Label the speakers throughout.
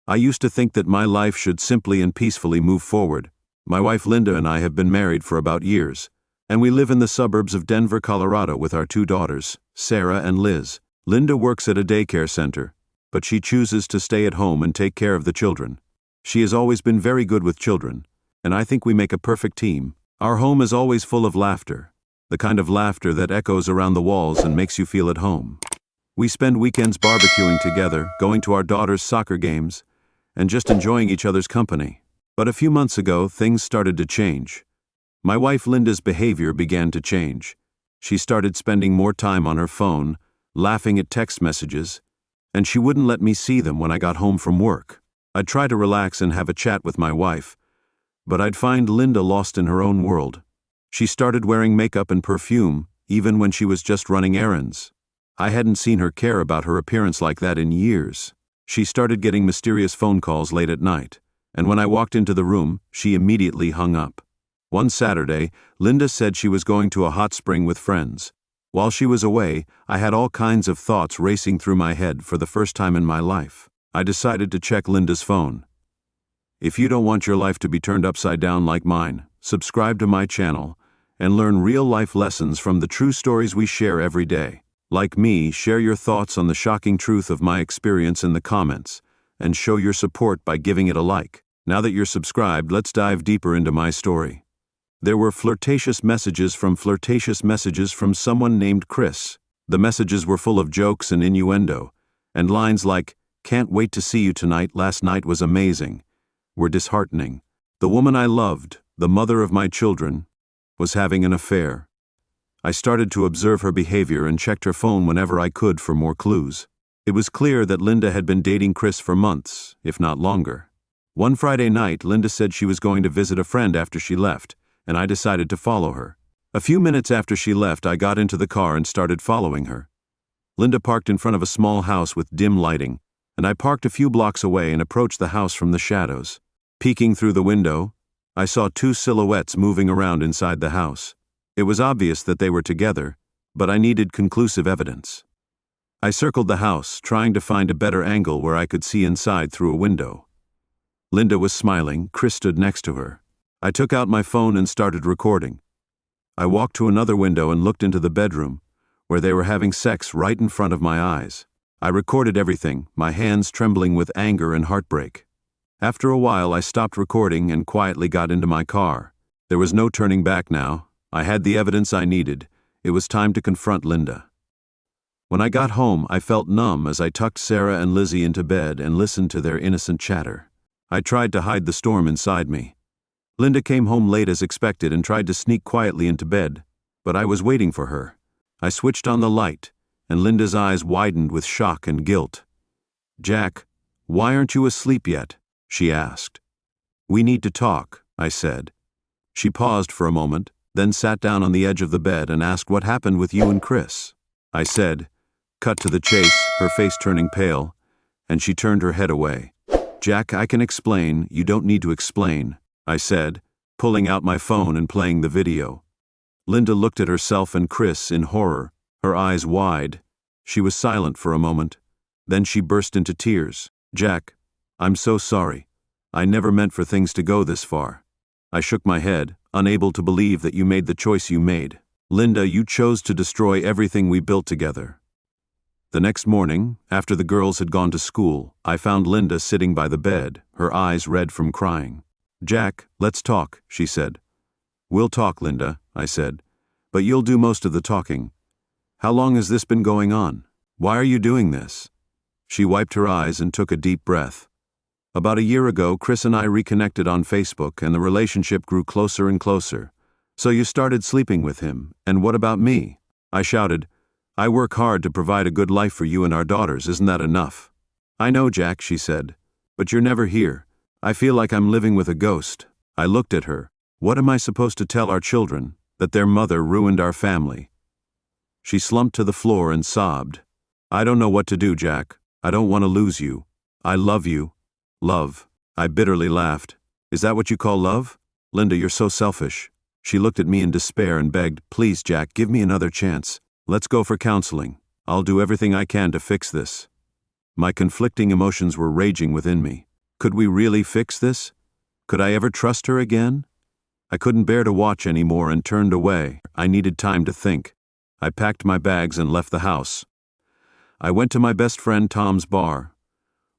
Speaker 1: I used to think that my life should simply and peacefully move forward. My wife Linda and I have been married for about years, and we live in the suburbs of Denver, Colorado with our 2 daughters, Sarah and Liz. Linda works at a daycare center, but she chooses to stay at home and take care of the children. She has always been very good with children, and I think we make a perfect team. Our home is always full of laughter, the kind of laughter that echoes around the walls and makes you feel at home. We spend weekends barbecuing together, going to our daughters' soccer games, and just enjoying each other's company. But a few months ago, things started to change. My wife Linda's behavior began to change. She started spending more time on her phone, laughing at text messages, and she wouldn't let me see them when I got home from work. I'd try to relax and have a chat with my wife, but I'd find Linda lost in her own world. She started wearing makeup and perfume, even when she was just running errands. I hadn't seen her care about her appearance like that in years. She started getting mysterious phone calls late at night, and when I walked into the room, she immediately hung up. One Saturday, Linda said she was going to a hot spring with friends. While she was away, I had all kinds of thoughts racing through my head for the first time in my life. I decided to check Linda's phone. If you don't want your life to be turned upside down like mine, subscribe to my channel and learn real-life lessons from the true stories we share every day. Like me, share your thoughts on the shocking truth of my experience in the comments, and show your support by giving it a like. Now that you're subscribed, let's dive deeper into my story. There were flirtatious messages from someone named Chris. The messages were full of jokes and innuendo, and lines like, "Can't wait to see you tonight, last night was amazing," were disheartening. The woman I loved, the mother of my children, was having an affair. I started to observe her behavior and checked her phone whenever I could for more clues. It was clear that Linda had been dating Chris for months, if not longer. One Friday night, Linda said she was going to visit a friend after she left, and I decided to follow her. A few minutes after she left, I got into the car and started following her. Linda parked in front of a small house with dim lighting, and I parked a few blocks away and approached the house from the shadows. Peeking through the window, I saw 2 silhouettes moving around inside the house. It was obvious that they were together, but I needed conclusive evidence. I circled the house, trying to find a better angle where I could see inside through a window. Linda was smiling. Chris stood next to her. I took out my phone and started recording. I walked to another window and looked into the bedroom, where they were having sex right in front of my eyes. I recorded everything, my hands trembling with anger and heartbreak. After a while, I stopped recording and quietly got into my car. There was no turning back now. I had the evidence I needed. It was time to confront Linda. When I got home, I felt numb as I tucked Sarah and Lizzie into bed and listened to their innocent chatter. I tried to hide the storm inside me. Linda came home late as expected and tried to sneak quietly into bed, but I was waiting for her. I switched on the light, and Linda's eyes widened with shock and guilt. "Jack, why aren't you asleep yet?" she asked. "We need to talk," I said. She paused for a moment, then sat down on the edge of the bed and asked what happened with you and Chris. I said, cut to the chase, her face turning pale, and she turned her head away. "Jack, I can explain, you don't need to explain," I said, pulling out my phone and playing the video. Linda looked at herself and Chris in horror, her eyes wide. She was silent for a moment. Then she burst into tears. "Jack, I'm so sorry. I never meant for things to go this far." I shook my head, unable to believe that you made the choice you made. "Linda, you chose to destroy everything we built together." The next morning, after the girls had gone to school, I found Linda sitting by the bed, her eyes red from crying. "Jack, let's talk," she said. "We'll talk, Linda," I said, "but you'll do most of the talking. How long has this been going on? Why are you doing this?" She wiped her eyes and took a deep breath. "About a year ago, Chris and I reconnected on Facebook, and the relationship grew closer and closer. So you started sleeping with him, and what about me?" I shouted. "I work hard to provide a good life for you and our daughters, isn't that enough?" "I know, Jack," she said, "but you're never here. I feel like I'm living with a ghost." I looked at her. "What am I supposed to tell our children? That their mother ruined our family?" She slumped to the floor and sobbed. "I don't know what to do, Jack. I don't want to lose you. I love you." "Love?" I bitterly laughed. "Is that what you call love? Linda, you're so selfish." She looked at me in despair and begged, "Please, Jack, give me another chance. Let's go for counseling. I'll do everything I can to fix this." My conflicting emotions were raging within me. Could we really fix this? Could I ever trust her again? I couldn't bear to watch anymore and turned away. I needed time to think. I packed my bags and left the house. I went to my best friend Tom's bar.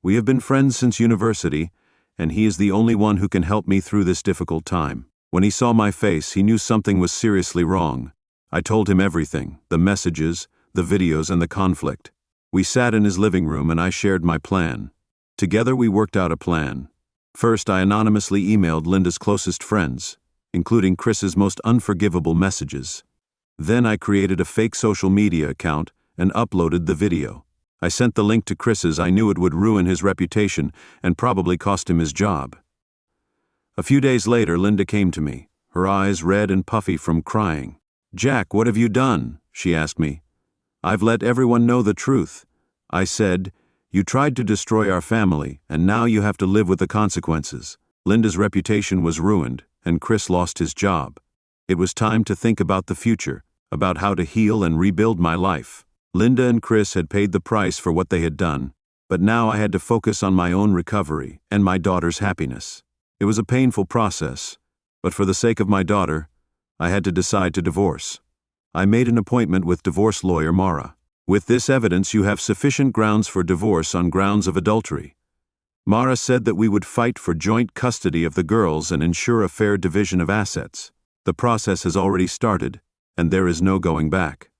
Speaker 1: We have been friends since university, and he is the only one who can help me through this difficult time. When he saw my face, he knew something was seriously wrong. I told him everything, the messages, the videos, and the conflict. We sat in his living room and I shared my plan. Together we worked out a plan. First, I anonymously emailed Linda's closest friends, including Chris's most unforgivable messages. Then I created a fake social media account and uploaded the video. I sent the link to Chris's. I knew it would ruin his reputation and probably cost him his job. A few days later, Linda came to me, her eyes red and puffy from crying. "Jack, what have you done?" she asked me. "I've let everyone know the truth." I said, "You tried to destroy our family, and now you have to live with the consequences." Linda's reputation was ruined, and Chris lost his job. It was time to think about the future, about how to heal and rebuild my life. Linda and Chris had paid the price for what they had done, but now I had to focus on my own recovery and my daughter's happiness. It was a painful process, but for the sake of my daughter, I had to decide to divorce. I made an appointment with divorce lawyer Mara. "With this evidence, you have sufficient grounds for divorce on grounds of adultery." Mara said that we would fight for joint custody of the girls and ensure a fair division of assets. The process has already started, and there is no going back.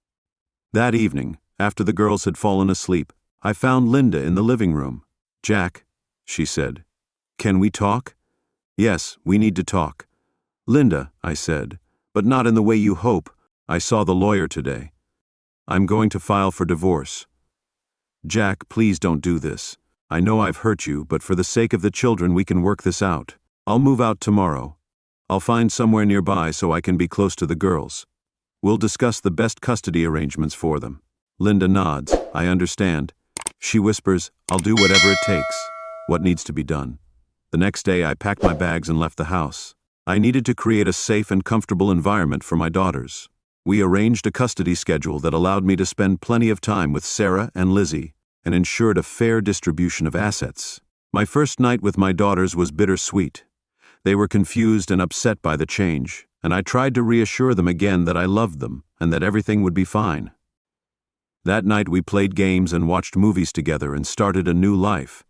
Speaker 1: That evening, after the girls had fallen asleep, I found Linda in the living room. "Jack," she said, "can we talk?" "Yes, we need to talk." "Linda," I said, "but not in the way you hope. I saw the lawyer today. I'm going to file for divorce." "Jack, please don't do this. I know I've hurt you, but for the sake of the children we can work this out. I'll move out tomorrow. I'll find somewhere nearby so I can be close to the girls. We'll discuss the best custody arrangements for them." Linda nods. "I understand." She whispers, "I'll do whatever it takes. What needs to be done?" The next day I packed my bags and left the house. I needed to create a safe and comfortable environment for my daughters. We arranged a custody schedule that allowed me to spend plenty of time with Sarah and Lizzie and ensured a fair distribution of assets. My first night with my daughters was bittersweet. They were confused and upset by the change, and I tried to reassure them again that I loved them and that everything would be fine. That night we played games and watched movies together and started a new life.